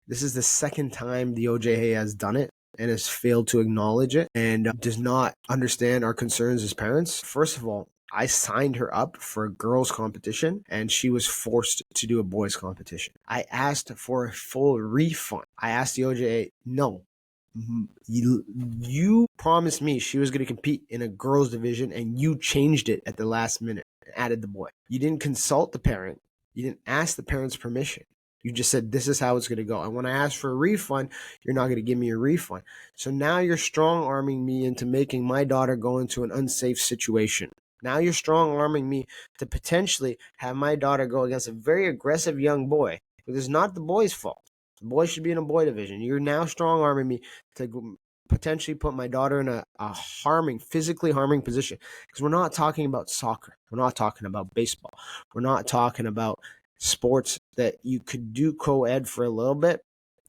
This is the second time the OJA has done it and has failed to acknowledge it and does not understand our concerns as parents. First of all, I signed her up for a girls' competition and she was forced to do a boys' competition. I asked for a full refund. I asked the OJA, no. You promised me she was going to compete in a girls' division and you changed it at the last minute and added the boy. You didn't consult the parent. You didn't ask the parent's permission. You just said, this is how it's going to go. And when I asked for a refund, you're not going to give me a refund. So now you're strong arming me into making my daughter go into an unsafe situation. Now you're strong arming me to potentially have my daughter go against a very aggressive young boy. But it's not the boy's fault. The boy should be in a boy division. You're now strong arming me to potentially put my daughter in a physically harming position. Because we're not talking about soccer. We're not talking about baseball. We're not talking about sports that you could do co-ed for a little bit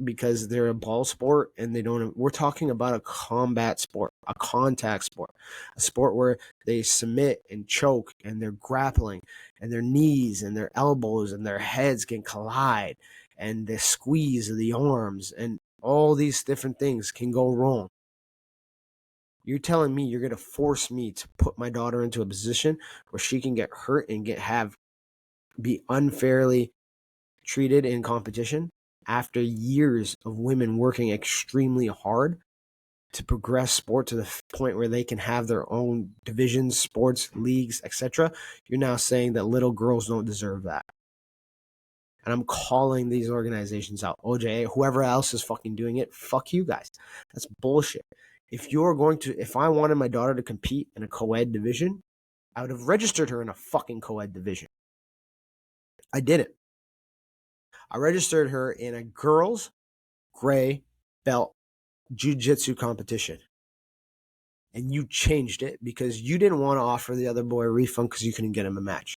because they're a ball sport and they don't. We're talking about a combat sport, a contact sport, a sport where they submit and choke and they're grappling and their knees and their elbows and their heads can collide and the squeeze of the arms and all these different things can go wrong. You're telling me you're going to force me to put my daughter into a position where she can get hurt and be unfairly treated in competition after years of women working extremely hard to progress sport to the point where they can have their own divisions, sports, leagues, etc. You're now saying that little girls don't deserve that. And I'm calling these organizations out. OJA, whoever else is fucking doing it, fuck you guys. That's bullshit. If I wanted my daughter to compete in a co-ed division, I would have registered her in a fucking co-ed division. I didn't. I registered her in a girls' gray belt jiu-jitsu competition. And you changed it because you didn't want to offer the other boy a refund because you couldn't get him a match.